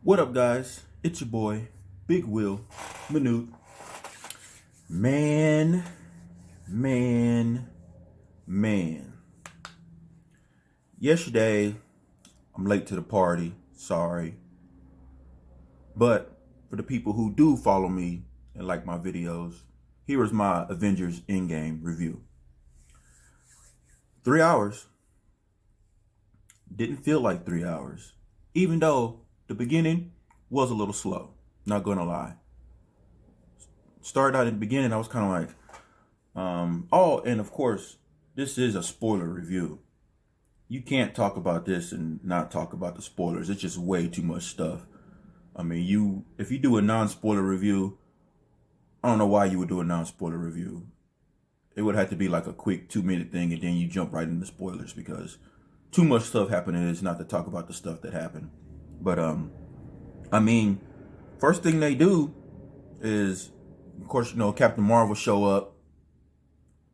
What up, guys? It's your boy, Big Will, Minute. Man. Yesterday, I'm late to the party. Sorry. But for the people who do follow me and like my videos, here is my Avengers End Game review. 3 hours. Didn't feel like 3 hours. Even though the beginning was a little slow. Not gonna lie. Started out at the beginning, I was kind of like, and of course, this is a spoiler review. You can't talk about this and not talk about the spoilers. It's just way too much stuff. I mean, if you do a non-spoiler review, I don't know why you would do a non-spoiler review. It would have to be like a quick 2-minute thing and then you jump right into spoilers because too much stuff happened and it's not to talk about the stuff that happened. But, first thing they do is, of course, Captain Marvel show up.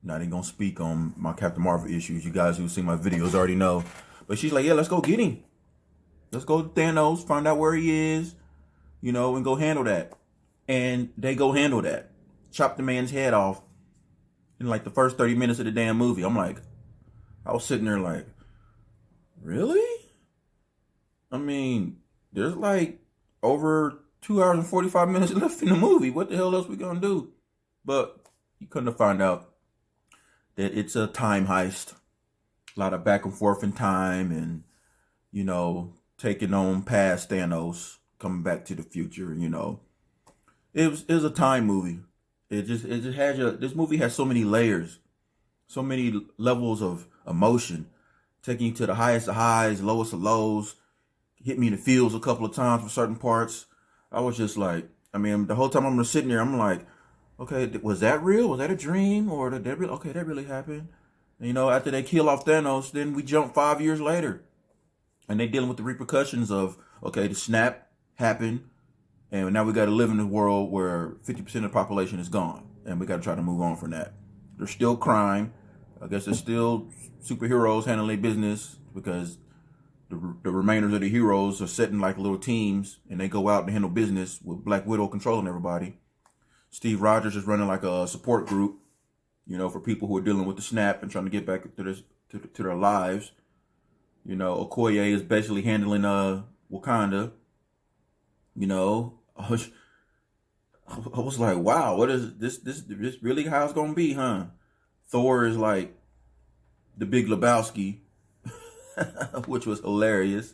Not even gonna speak on my Captain Marvel issues. You guys who've seen my videos already know. But she's like, yeah, let's go get him. Let's go to Thanos, find out where he is, and go handle that. And they go handle that. Chop the man's head off in like the first 30 minutes of the damn movie. I was sitting there like, really? There's like over 2 hours and 45 minutes left in the movie. What the hell else we gonna do? But you couldn't find out that it's a time heist. A lot of back and forth in time and, taking on past Thanos, coming back to the future, It was a time movie. This movie has so many layers, so many levels of emotion, taking you to the highest of highs, lowest of lows, hit me in the feels a couple of times for certain parts. I was just like, the whole time I'm sitting there, I'm like, okay, was that real? Was that a dream? Or did that really, okay, that really happened? And, after they kill off Thanos, then we jump 5 years later. And they dealing with the repercussions of, okay, the snap happened. And now we got to live in a world where 50% of the population is gone. And we got to try to move on from that. There's still crime. I guess there's still superheroes handling their business because the remainders of the heroes are setting like little teams and they go out and handle business with Black Widow controlling everybody. Steve Rogers is running like a support group, for people who are dealing with the snap and trying to get back to their lives. Okoye is basically handling Wakanda. I was like, wow, what is this really how it's gonna be, huh? Thor is like the Big Lebowski, which was hilarious.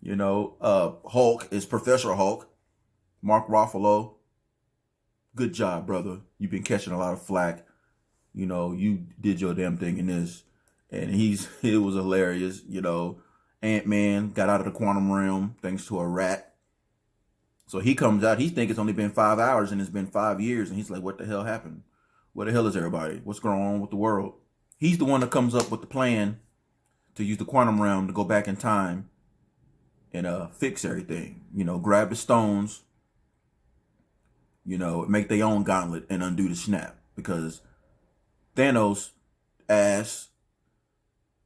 Hulk is Professor Hulk. Mark Ruffalo, good job, brother. You've been catching a lot of flack. You did your damn thing in this. And it was hilarious. Ant-Man got out of the quantum realm thanks to a rat. So he comes out, he thinks it's only been 5 hours and it's been 5 years. And he's like, what the hell happened? Where the hell is everybody? What's going on with the world? He's the one that comes up with the plan to use the quantum realm to go back in time and fix everything. Grab the stones, make their own gauntlet and undo the snap. Because Thanos ass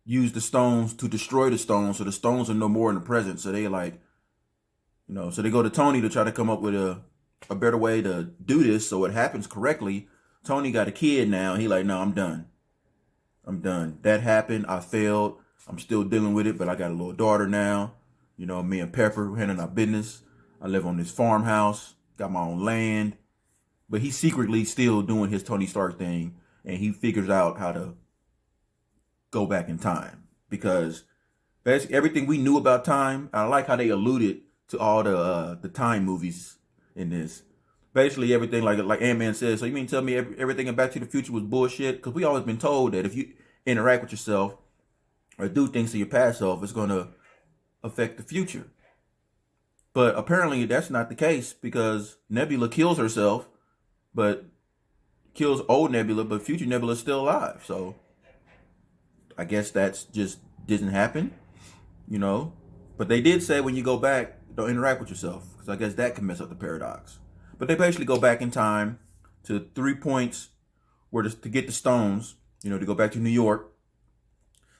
used the stones to destroy the stones, so the stones are no more in the present. So they so they go to Tony to try to come up with a better way to do this so it happens correctly. Tony got a kid now. He like, no, I'm done. That happened. I failed. I'm still dealing with it, but I got a little daughter now. Me and Pepper, we're handling our business. I live on this farmhouse, got my own land, but he's secretly still doing his Tony Stark thing, and he figures out how to go back in time because basically everything we knew about time. I like how they alluded to all the time movies in this. Basically everything like Ant-Man says. So you mean tell me everything in Back to the Future was bullshit? Because we always been told that if you interact with yourself or do things to your past self, it's going to affect the future. But apparently that's not the case because Nebula kills herself, but kills old Nebula, but future Nebula is still alive. So I guess that's just didn't happen, But they did say when you go back, don't interact with yourself because I guess that can mess up the paradox. But they basically go back in time to 3 points to get the stones, to go back to New York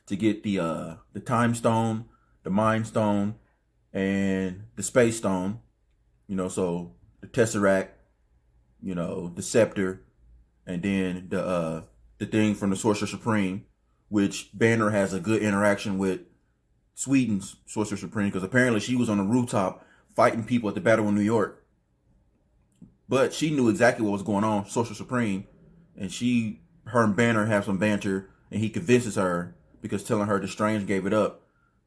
to get the time stone, the mind stone, and the Space Stone, so the Tesseract, the Scepter, and then the thing from the Sorcerer Supreme, which Banner has a good interaction with Sweden's Sorcerer Supreme, because apparently she was on the rooftop fighting people at the Battle of New York. But she knew exactly what was going on, Sorcerer Supreme, and her and Banner have some banter, and he convinces her, because telling her the Strange gave it up,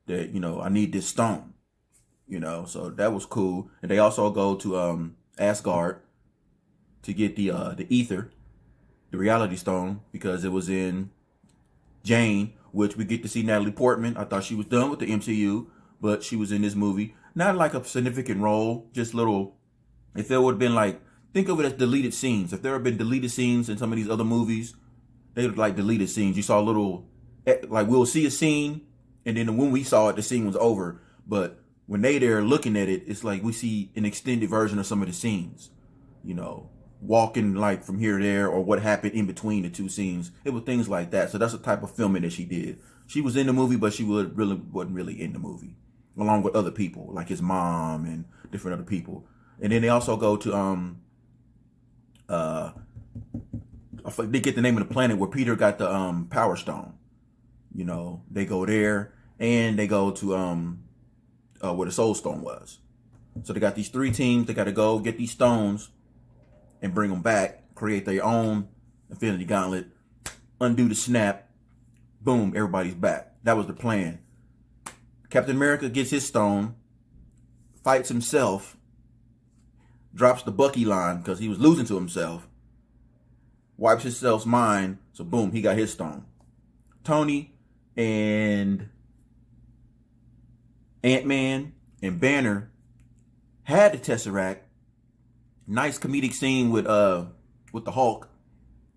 that, I need this stone. So that was cool. And they also go to Asgard to get the ether, the reality stone, because it was in Jane, which we get to see Natalie Portman. I thought she was done with the MCU, but she was in this movie. Not like a significant role, just little. If there would have been like, think of it as deleted scenes. If there had been deleted scenes in some of these other movies, they would like deleted scenes. You saw a little, like we'll see a scene, and then when we saw it, the scene was over. But when they're looking at it, it's like we see an extended version of some of the scenes. Walking like from here to there, or what happened in between the two scenes. It was things like that. So that's the type of filming that she did. She was in the movie, but she wasn't really in the movie, along with other people like his mom and different other people. And then they also go to they get the name of the planet where Peter got the Power Stone. They go there, and they go to where the Soul Stone was. So they got these 3 teams. They got to go get these stones and bring them back, create their own Infinity Gauntlet, undo the snap, boom, everybody's back. That was the plan. Captain America gets his stone, fights himself, drops the Bucky line because he was losing to himself, wipes himself's mind, so boom, he got his stone. Tony and Ant-Man and Banner had the Tesseract. Nice comedic scene with the Hulk.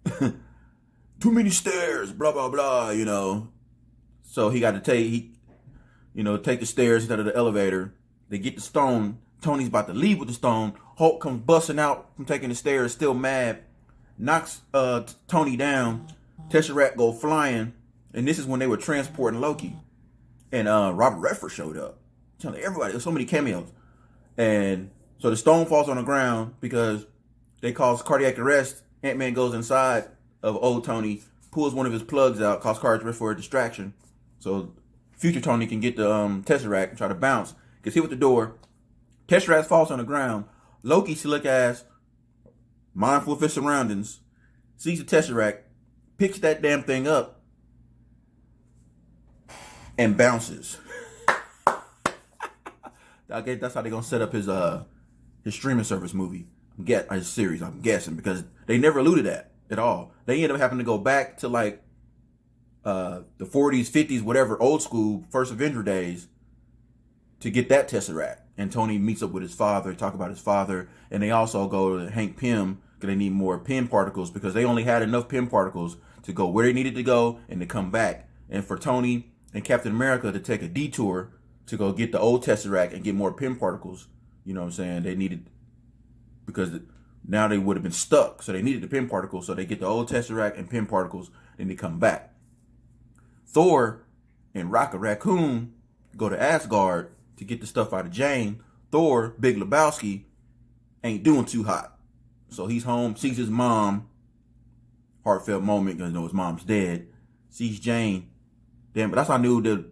Too many stairs, blah blah blah. So he got to take the stairs instead of the elevator. They get the stone. Tony's about to leave with the stone. Hulk comes busting out from taking the stairs, still mad. Knocks Tony down. Tesseract go flying, and this is when they were transporting Loki. And Robert Redford showed up. Telling everybody, there's so many cameos, and so the stone falls on the ground because they cause cardiac arrest. Ant-Man goes inside of old Tony, pulls one of his plugs out, cause cardiac arrest for a distraction. So future Tony can get the Tesseract and try to bounce. Gets hit with the door. Tesseract falls on the ground. Loki, slick ass, mindful of his surroundings, sees the Tesseract, picks that damn thing up, and bounces. I guess that's how they're gonna set up his streaming service movie. His series, I'm guessing, because they never alluded that at all. They end up having to go back to like the 40s, 50s, whatever, old school first Avenger days to get that Tesseract. And Tony meets up with his father, talk about his father, and they also go to Hank Pym because they need more Pym particles, because they only had enough Pym particles to go where they needed to go and to come back. And for Tony and Captain America to take a detour to go get the old Tesseract and get more Pym particles, you know what I'm saying? They needed, because now they would have been stuck. So they needed the Pym particles. So they get the old Tesseract and Pym particles, then they come back. Thor and Rocket Raccoon go to Asgard to get the stuff out of Jane. Thor, Big Lebowski, ain't doing too hot. So he's home, sees his mom. Heartfelt moment because his mom's dead. Sees Jane. Damn, but that's how I knew that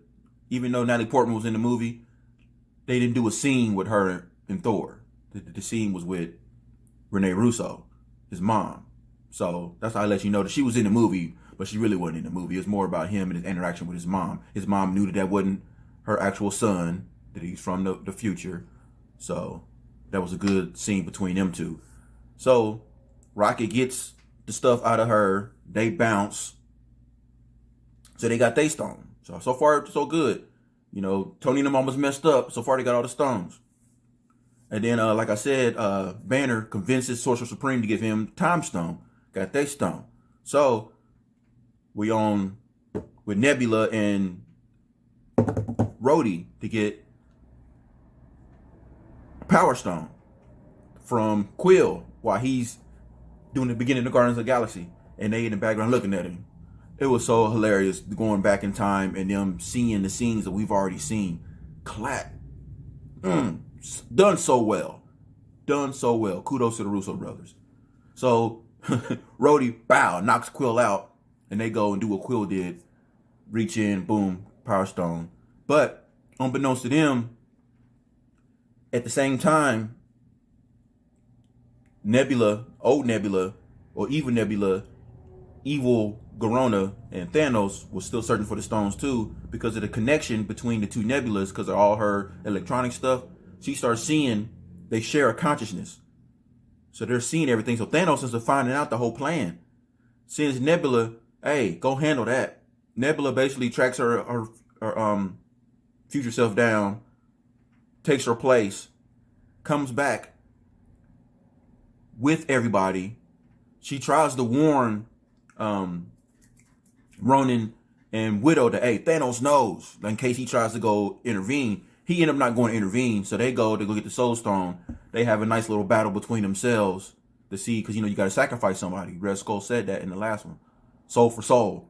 even though Natalie Portman was in the movie, they didn't do a scene with her and Thor. The scene was with Renee Russo, his mom. So that's how I let you know that she was in the movie, but she really wasn't in the movie. It was more about him and his interaction with his mom. His mom knew that wasn't her actual son, that he's from the future. So that was a good scene between them two. So Rocket gets the stuff out of her. They bounce. So they got their stone. So far, so good. Tony and them almost messed up. So far, they got all the stones. And then, like I said, Banner convinces Sorcerer Supreme to give him Time Stone. Got their stone. So we on with Nebula and Rhodey to get Power Stone from Quill while he's doing the beginning of Guardians of the Galaxy. And they in the background looking at him. It was so hilarious going back in time and them seeing the scenes that we've already seen. Clap. Done so well. Done so well. Kudos to the Russo brothers. So Rhodey, bow, knocks Quill out, and they go and do what Quill did. Reach in, boom, Power Stone. But unbeknownst to them, at the same time, Nebula, old Nebula, or evil Nebula, evil Garona, and Thanos was still searching for the stones too, because of the connection between the two Nebulas, because of all her electronic stuff. She starts seeing they share a consciousness. So they're seeing everything. So Thanos is finding out the whole plan. Sends Nebula, hey, go handle that. Nebula basically tracks her future self down, takes her place, comes back with everybody. She tries to warn Ronan and Widow that, hey, Thanos knows, in case he tries to go intervene. He ended up not going to intervene, so they go get the Soul Stone. They have a nice little battle between themselves to see, because, you got to sacrifice somebody. Red Skull said that in the last one. Soul for soul.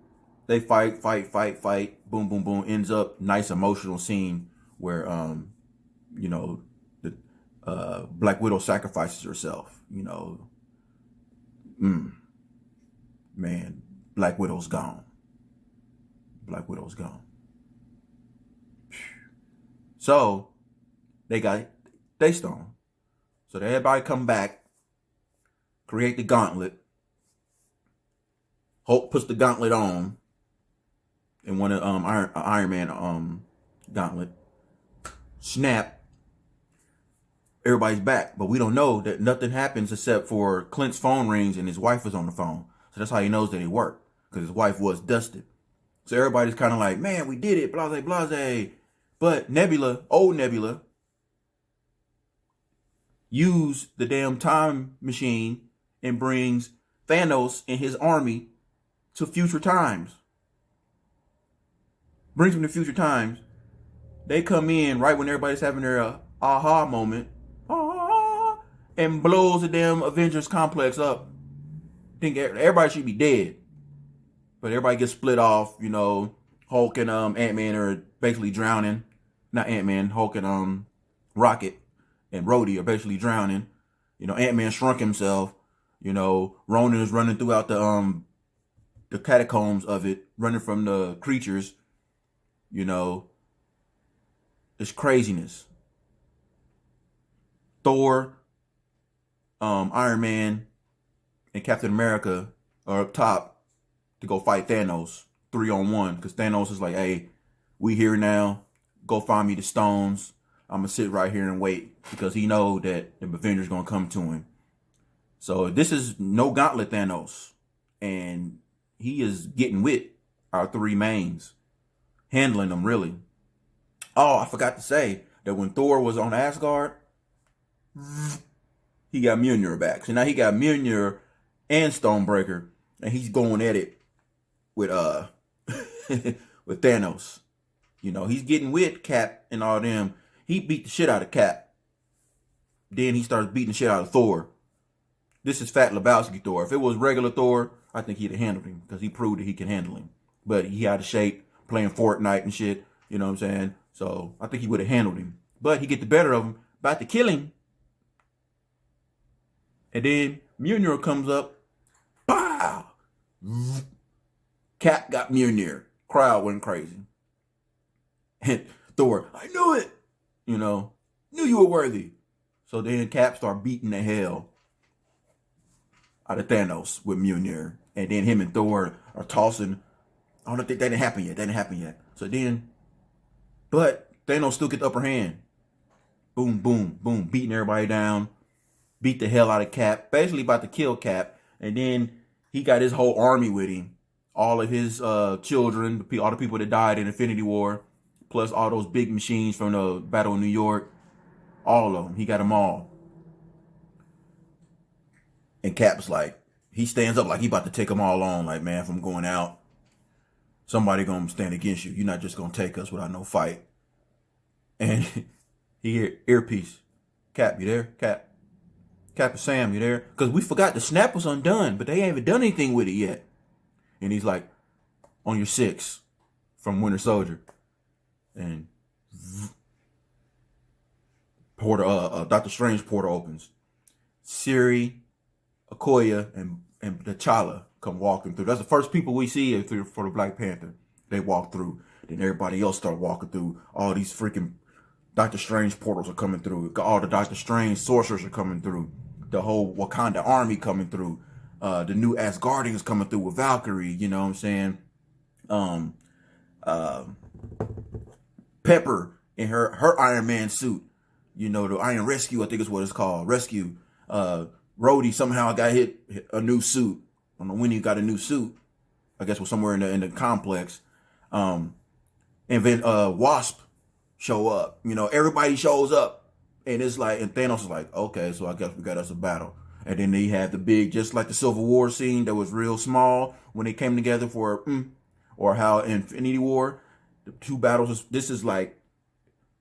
They fight. Boom, boom, boom. Ends up nice emotional scene where, the Black Widow sacrifices herself. Man, Black Widow's gone. Black Widow's gone. So they got they stone. So everybody come back, create the gauntlet. Hulk puts the gauntlet on, and one of Iron Man gauntlet. Snap. Everybody's back, but we don't know that nothing happens except for Clint's phone rings and his wife is on the phone. So that's how he knows that it worked, because his wife was dusted. So everybody's kind of like, man, we did it, blase, blase. But Nebula, old Nebula, used the damn time machine and brings Thanos and his army to future times. Brings them to future times. They come in right when everybody's having their aha moment, and blows the damn Avengers complex up. Think everybody should be dead, but everybody gets split off. Hulk and Ant-Man are basically drowning. Not Ant-Man, Hulk and Rocket and Rhodey are basically drowning. Ant-Man shrunk himself. Ronan is running throughout the catacombs of it, running from the creatures. It's craziness. Thor, Iron Man, and Captain America are up top to go fight Thanos 3-on-1, because Thanos is like, hey, we here now. Go find me the stones. I'm gonna sit right here and wait, because he know that the Avengers gonna come to him. So this is no gauntlet Thanos, and he is getting with our three mains, handling them really. Oh, I forgot to say that when Thor was on Asgard, he got Mjolnir back. So now he got Mjolnir and Stonebreaker, and he's going at it with with Thanos. He's getting with Cap and all them. He beat the shit out of Cap. Then he starts beating the shit out of Thor. This is Fat Lebowski Thor. If it was regular Thor, I think he'd have handled him, because he proved that he can handle him. But he had a shape, playing Fortnite and shit. You know what I'm saying? So I think he would have handled him. But he get the better of him, about to kill him. And then Mjolnir comes up. Pow! Cap got Mjolnir. Crowd went crazy. And Thor, I knew it. Knew you were worthy. So then Cap start beating the hell out of Thanos with Mjolnir. And then him and Thor are tossing. I don't think that didn't happen yet. So then, but Thanos still get the upper hand. Boom, boom, boom. Beating everybody down. Beat the hell out of Cap. Basically about to kill Cap. And then he got his whole army with him. All of his children, all the people that died in Infinity War. Plus all those big machines from the Battle of New York. All of them. He got them all. And Cap's like, he stands up like he about to take them all on. Like, man, if I'm going out, somebody gonna stand against you. You're not just gonna take us without no fight. And he hear earpiece. Cap, you there? Cap and Sam, you there? Because we forgot the snap was undone, but they ain't even done anything with it yet. And he's like, on your 6 from Winter Soldier. And Doctor Strange portal opens. Siri, Okoye, and T'Challa come walking through. That's the first people we see for the Black Panther. They walk through. Then everybody else start walking through. All these freaking Doctor Strange portals are coming through. All the Doctor Strange sorcerers are coming through. The whole Wakanda army coming through. The new Asgardians coming through with Valkyrie. You know what I'm saying? Pepper in her Iron Man suit. You know, the Iron Rescue, I think is what it's called. Rescue. Rhodey somehow got hit a new suit. I don't know when he got a new suit. I guess was somewhere in the complex. And then Wasp show up. You know, everybody shows up. And it's like, and Thanos is like, okay, so I guess we got us a battle. And then they had the big, just like the Civil War scene that was real small when they came together for, or how Infinity War, the two battles, this is like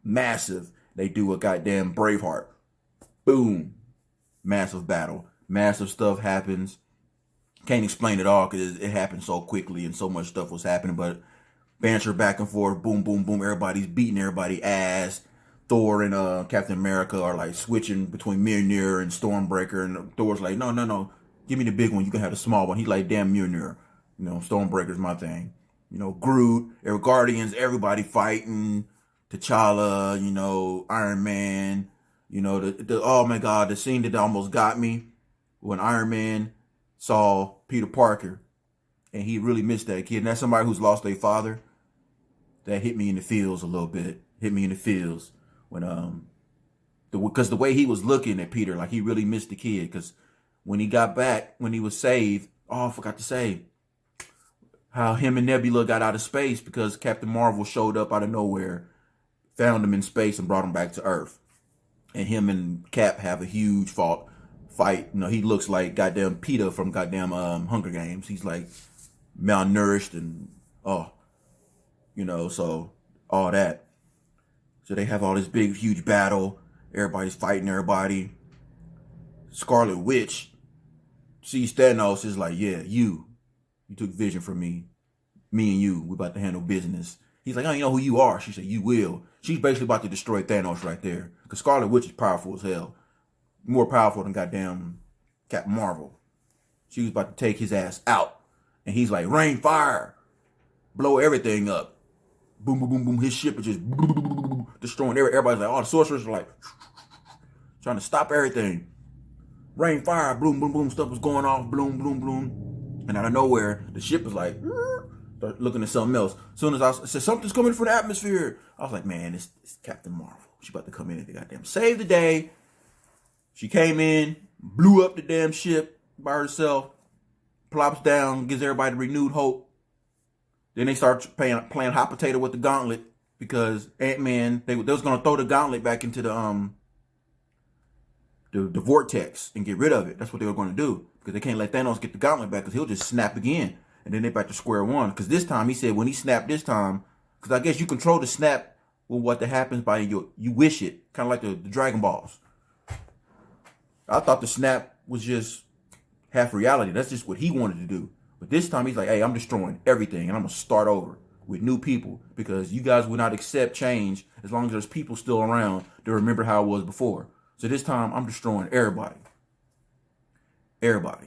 massive. They do a goddamn Braveheart. Boom. Massive battle. Massive stuff happens. Can't explain it all because it happened so quickly and so much stuff was happening, but banter back and forth, boom, boom, boom. Everybody's beating everybody ass. Thor and Captain America are like switching between Mjolnir and Stormbreaker, and Thor's like, no, give me the big one. You can have the small one. He's like, damn Mjolnir. You know, Stormbreaker's my thing. You know, Groot, Guardians, everybody fighting. T'Challa, you know, Iron Man. You know, oh my God, the scene that almost got me when Iron Man saw Peter Parker and he really missed that kid. And that's somebody who's lost their father. That hit me in the feels a little bit. Hit me in the feels when because the way he was looking at Peter, like he really missed the kid. Because when he got back, when he was saved, I forgot to say how him and Nebula got out of space because Captain Marvel showed up out of nowhere, found him in space and brought him back to Earth. And him and Cap have a huge fight. You know, he looks like goddamn Peter from goddamn Hunger Games. He's like malnourished and you know, so all that. So they have all this big, huge battle. Everybody's fighting everybody. Scarlet Witch sees Thanos, is like, yeah, you took vision from me. Me and you, we about to handle business. He's like, I don't know who you are. She said, you will. She's basically about to destroy Thanos right there. Because Scarlet Witch is powerful as hell. More powerful than goddamn Captain Marvel. She was about to take his ass out. And he's like, rain fire. Blow everything up. Boom, boom, boom, boom. His ship is just boom, boom, boom, boom, destroying everybody's like, oh, the sorcerers are like trying to stop everything. Rain fire. Boom, boom, boom. Stuff was going off. Bloom, bloom, bloom. And out of nowhere, the ship is like, start looking at something else. As soon as I said, something's coming from the atmosphere, I was like, man, it's Captain Marvel. She about to come in and goddamn save the day. She came in, blew up the damn ship by herself, plops down, gives everybody renewed hope. Then they start playing hot potato with the gauntlet because Ant-Man, they was going to throw the gauntlet back into the vortex and get rid of it. That's what they were going to do because they can't let Thanos get the gauntlet back because he'll just snap again. And then they're back to square one. Because this time, he said when he snapped this time, because I guess you control the snap with what that happens by you wish it. Kind of like the Dragon Balls. I thought the snap was just half reality. That's just what he wanted to do. But this time, he's like, hey, I'm destroying everything. And I'm going to start over with new people. Because you guys will not accept change as long as there's people still around to remember how it was before. So this time, I'm destroying everybody. Everybody.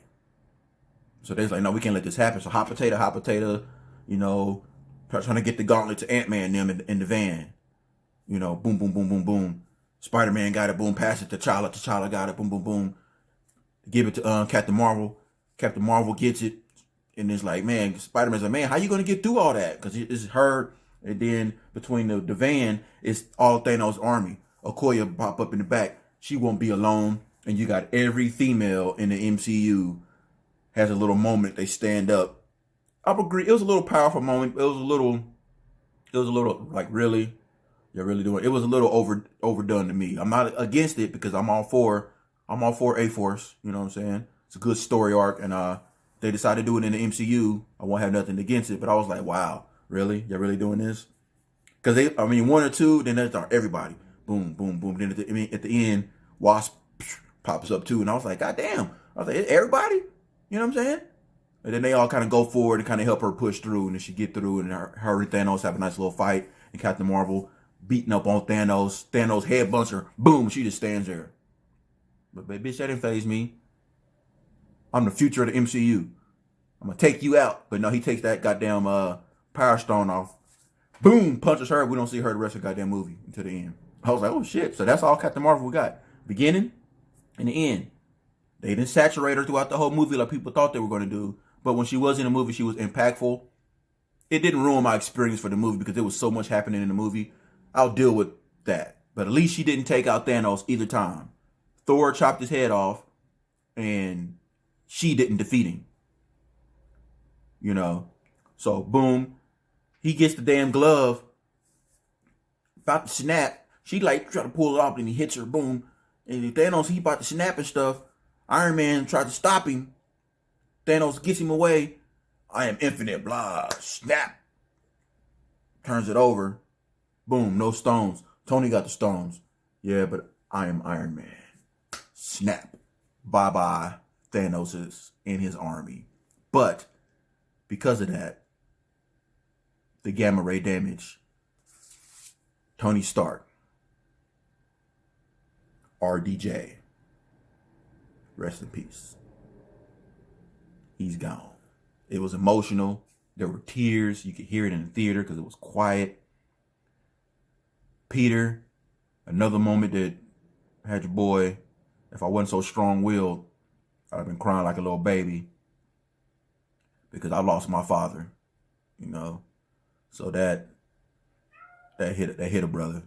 So they're like, no, we can't let this happen. So hot potato, you know, trying to get the gauntlet to Ant-Man and them in the van. You know, boom, boom, boom, boom, boom. Spider-Man got it, boom, pass it to T'Challa. T'Challa got it, boom, boom, boom. Give it to Captain Marvel. Captain Marvel gets it. And it's like, man, Spider-Man's like, man, how you going to get through all that? Because it's her. And then between the van, it's all Thanos' army. Okoye pop up in the back. She won't be alone. And you got every female in the MCU has a little moment. They stand up. I agree. It was a little powerful moment. It was a little like, really? You're really doing it. It was a little overdone to me. I'm not against it because I'm all for A-Force. You know what I'm saying? It's a good story arc. And they decided to do it in the MCU. I won't have nothing against it. But I was like, wow, really? You're really doing this? Because one or two, then there's everybody. Boom, boom, boom. Then at the end, Wasp pops up too. And I was like, God damn. I was like, everybody? You know what I'm saying? And then they all kind of go forward and kind of help her push through. And then she get through. And her and Thanos have a nice little fight. And Captain Marvel beating up on Thanos. Thanos headbutts her. Boom, she just stands there. But bitch, that didn't faze me. I'm the future of the MCU. I'm gonna take you out. But no, he takes that goddamn Power Stone off. Boom, punches her. We don't see her the rest of the goddamn movie until the end. I was like, oh shit. So that's all Captain Marvel we got. Beginning and the end. They didn't saturate her throughout the whole movie like people thought they were going to do. But when she was in the movie, she was impactful. It didn't ruin my experience for the movie because there was so much happening in the movie. I'll deal with that. But at least she didn't take out Thanos either time. Thor chopped his head off and she didn't defeat him. You know? So, boom. He gets the damn glove. About to snap. She like try to pull it off and he hits her. Boom. And Thanos, he about to snap and stuff. Iron Man tried to stop him. Thanos gets him away. I am infinite, blah, snap. Turns it over. Boom, no stones. Tony got the stones. Yeah, but I am Iron Man. Snap. Bye-bye, Thanos is in his army. But because of that, the gamma ray damage, Tony Stark, RDJ, rest in peace. He's gone. It was emotional. There were tears. You could hear it in the theater because it was quiet. Peter, another moment that had your boy, if I wasn't so strong-willed, I'd have been crying like a little baby because I lost my father, you know. So that hit a brother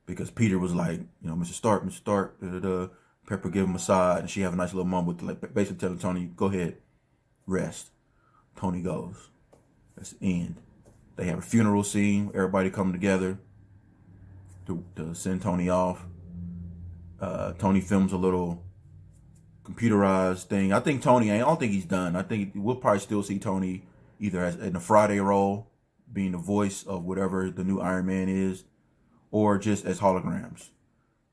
because Peter was like, you know, Mr. Stark, Pepper give him a side, and she have a nice little moment, like basically telling Tony, go ahead, rest. Tony goes. That's the end. They have a funeral scene, everybody coming together to send Tony off. Tony films a little computerized thing. I don't think he's done. I think we'll probably still see Tony either as in a Friday role, being the voice of whatever the new Iron Man is, or just as holograms.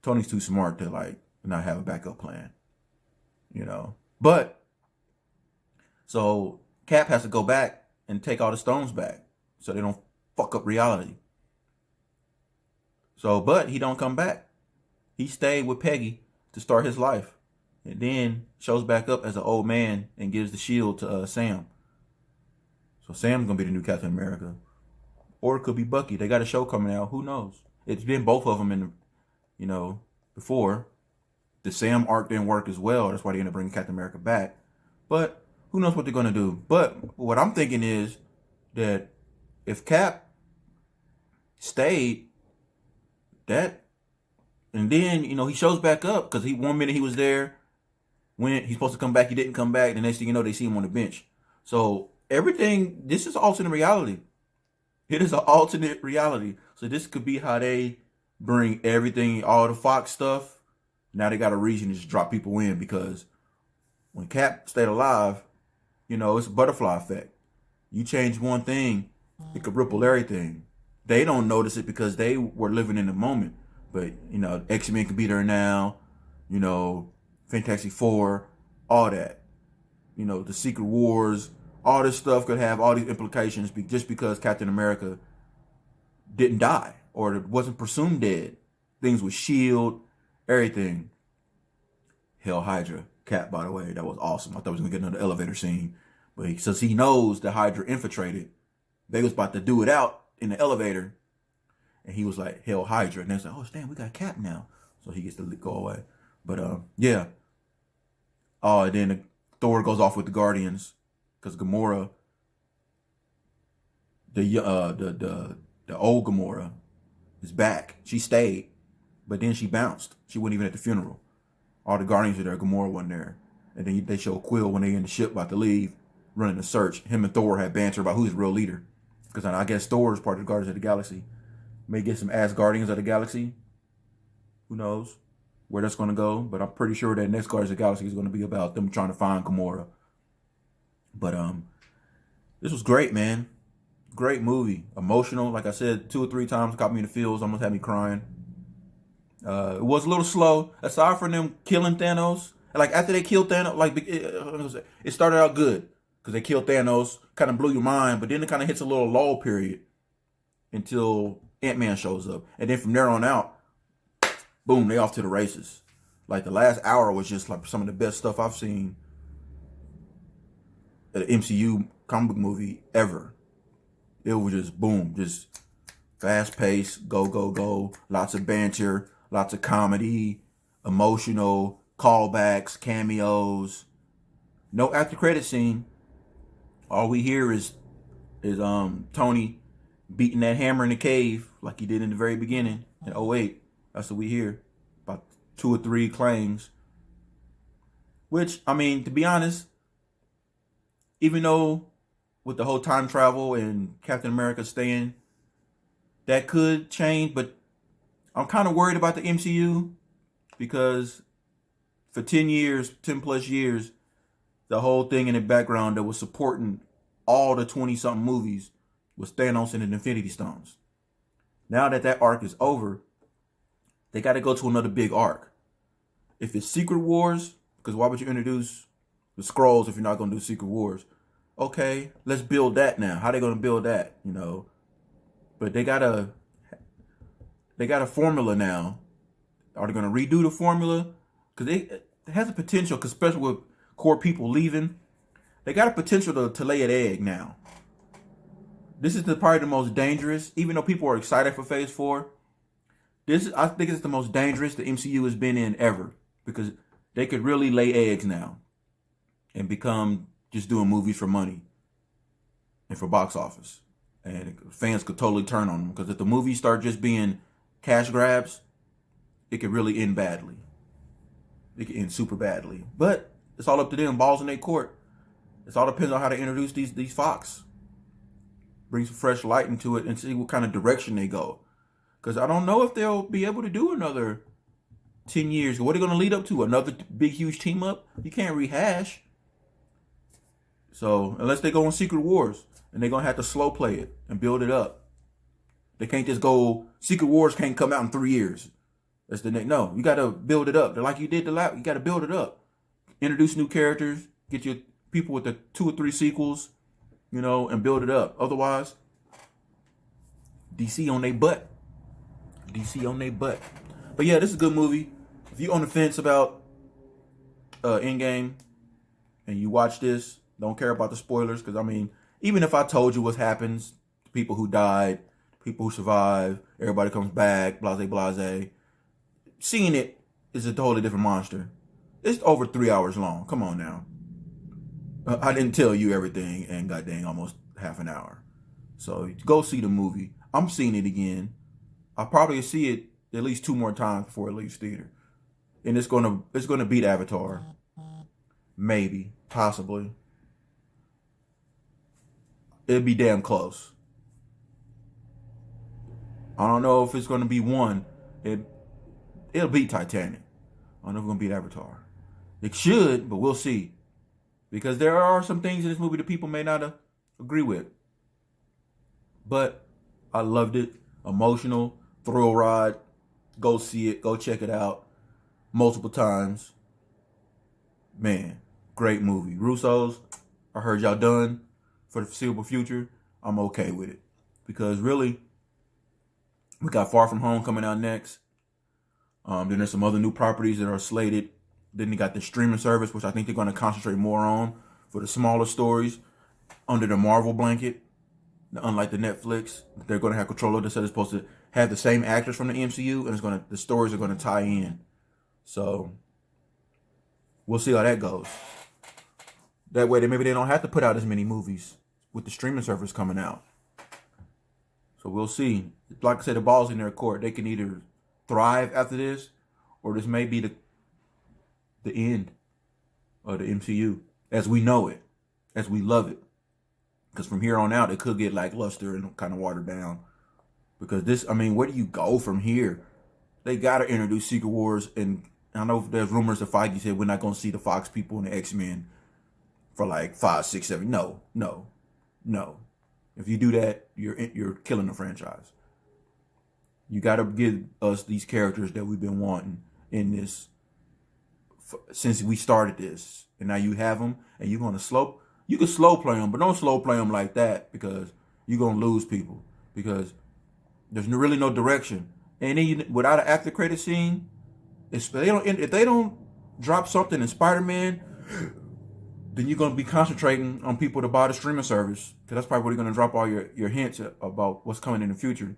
Tony's too smart to like not have a backup plan, you know. But so Cap has to go back and take all the stones back so they don't fuck up reality. So, but he don't come back. He stayed with Peggy to start his life, and then shows back up as an old man and gives the shield to Sam. So Sam's gonna be the new Captain America, or it could be Bucky. They got a show coming out. Who knows? It's been both of them in, you know, before. The Sam arc didn't work as well. That's why they ended up bringing Captain America back. But who knows what they're gonna do? But what I'm thinking is that if Cap stayed, that, and then, you know, he shows back up because 1 minute he was there, when he's supposed to come back, he didn't come back. The next thing you know, they see him on the bench. So everything, this is alternate reality. It is an alternate reality. So this could be how they bring everything, all the Fox stuff. Now they got a reason to just drop people in, because when Cap stayed alive, you know, it's a butterfly effect. You change one thing, it could ripple everything. They don't notice it because they were living in the moment. But, you know, X-Men could be there now, you know, Fantastic Four, all that. You know, the Secret Wars, all this stuff could have all these implications just because Captain America didn't die or wasn't presumed dead. Things with S.H.I.E.L.D., everything. Hell Hydra, Cap, by the way, that was awesome. I thought we was going to get another elevator scene. But since he knows the Hydra infiltrated, they was about to do it out in the elevator. And he was like, Hell Hydra. And they was like, oh, damn, we got Cap now. So he gets to go away. But, yeah. Oh, and then Thor goes off with the Guardians. Because Gamora, the old Gamora, is back. She stayed. But then she bounced. She wasn't even at the funeral. All the Guardians are there. Gamora wasn't there. And then they show Quill when they in the ship about to leave, running the search. Him and Thor had banter about who's the real leader. Because I guess Thor is part of the Guardians of the Galaxy. May get some ass Guardians of the Galaxy. Who knows where that's going to go. But I'm pretty sure that next Guardians of the Galaxy is going to be about them trying to find Gamora. But this was great, man. Great movie. Emotional. Like I said, 2 or 3 times got me in the feels. Almost had me crying. It was a little slow. Aside from them killing Thanos. Like after they killed Thanos, like it started out good. Because they killed Thanos. Kind of blew your mind. But then it kind of hits a little lull period. Until Ant-Man shows up. And then from there on out, boom, they off to the races. Like the last hour was just like some of the best stuff I've seen at an MCU comic book movie ever. It was just boom, just fast paced, go, go, go. Lots of banter, lots of comedy, emotional, callbacks, cameos. No after credit scene. All we hear is Tony beating that hammer in the cave like he did in the very beginning in '08. That's what we hear. About 2 or 3 claims. Which, I mean, to be honest, even though with the whole time travel and Captain America staying, that could change, but I'm kind of worried about the MCU because for 10 years, 10 plus years, the whole thing in the background that was supporting all the 20-something movies was Thanos and the Infinity Stones. Now that that arc is over, they got to go to another big arc. If it's Secret Wars, because why would you introduce the Skrulls if you're not going to do Secret Wars? Okay, let's build that now. How they going to build that, you know? But they got a formula now. Are they going to redo the formula? Because it has a potential, cause especially with core people leaving, they got a potential to lay an egg now. This is probably the most dangerous, even though people are excited for Phase 4. I think it's the most dangerous the MCU has been in ever, because they could really lay eggs now and become just doing movies for money and for box office. And fans could totally turn on them, because if the movies start just being cash grabs, it could really end badly. It could end super badly. But it's all up to them, balls in their court. It all depends on how they introduce these Fox. Bring some fresh light into it and see what kind of direction they go. Because I don't know if they'll be able to do another 10 years. What are they going to lead up to? Another big, huge team up? You can't rehash. So, unless they go on Secret Wars, and they're going to have to slow play it and build it up. They can't just go, Secret Wars can't come out in 3 years. That's the next. No, you got to build it up. They're like you did you got to build it up. Introduce new characters, get your people with the 2 or 3 sequels, you know, and build it up. Otherwise, DC on their butt. DC on their butt. But yeah, this is a good movie. If you're on the fence about End Game and you watch this, don't care about the spoilers, because I mean, even if I told you what happens, people who died, people who survive, everybody comes back, blase blase, seeing it is a totally different monster. It's over 3 hours long. Come on now. I didn't tell you everything and got dang almost half an hour. So go see the movie. I'm seeing it again. I'll probably see it at least 2 more times before it leaves theater. And it's gonna beat Avatar. Maybe. Possibly. It'll be damn close. I don't know if it's gonna be one. It'll beat Titanic. I don't know if it's gonna beat Avatar. It should, but we'll see. Because there are some things in this movie that people may not agree with. But I loved it. Emotional, thrill ride. Go see it. Go check it out. Multiple times. Man, great movie. Russo's, I heard y'all done for the foreseeable future. I'm okay with it. Because really, we got Far From Home coming out next. Then there's some other new properties that are slated. Then they got the streaming service, which I think they're going to concentrate more on for the smaller stories under the Marvel blanket. Unlike the Netflix, they're going to have control of this. So they're supposed to have the same actors from the MCU, and the stories are going to tie in. So we'll see how that goes. That way, maybe they don't have to put out as many movies with the streaming service coming out. So we'll see. Like I said, the ball's in their court. They can either thrive after this, or this may be the end of the MCU as we know it, as we love it. Because from here on out, it could get lackluster and kind of watered down. Because this, I mean, where do you go from here? They got to introduce Secret Wars. And I know there's rumors that Feige said we're not going to see the Fox people and the X-Men for 5, 6, 7. No. If you do that, you're killing the franchise. You got to give us these characters that we've been wanting in this since we started this, and now you have them, and you're gonna you can slow play them, but don't slow play them like that, because you're gonna lose people. Because There's really no direction. And then without an after credit scene, if they don't drop something in Spider-Man, then you're gonna be concentrating on people to buy the streaming service, because that's probably where you're gonna drop all your hints about what's coming in the future.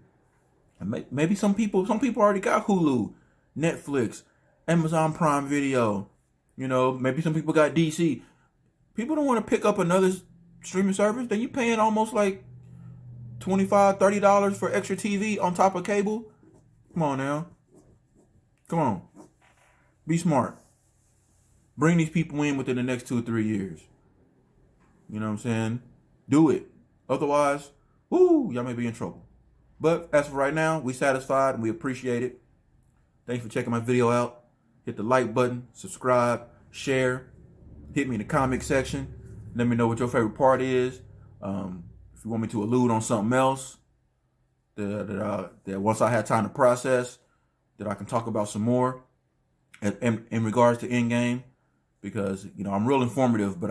And maybe some people already got Hulu, Netflix, Amazon Prime Video. Maybe some people got DC. People don't want to pick up another streaming service. Then you paying almost like $25-$30 for extra TV on top of cable. Come on now. Come on. Be smart. Bring these people in within the next 2 or 3 years. You know what I'm saying? Do it. Otherwise, y'all may be in trouble. But as for right now, we satisfied and we appreciate it. Thanks for checking my video out. Hit the like button, subscribe, share. Hit me in the comment section. Let me know what your favorite part is. If you want me to allude on something else that once I had time to process, that I can talk about some more in regards to End Game. Because, I'm real informative, but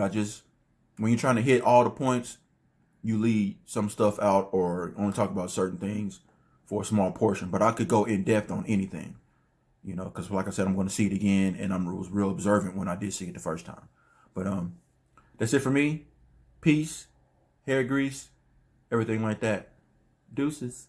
when you're trying to hit all the points, you leave some stuff out or only talk about certain things for a small portion. But I could go in depth on anything, because like I said, I'm going to see it again, and I was real observant when I did see it the first time. But that's it for me. Peace, hair grease, everything like that. Deuces.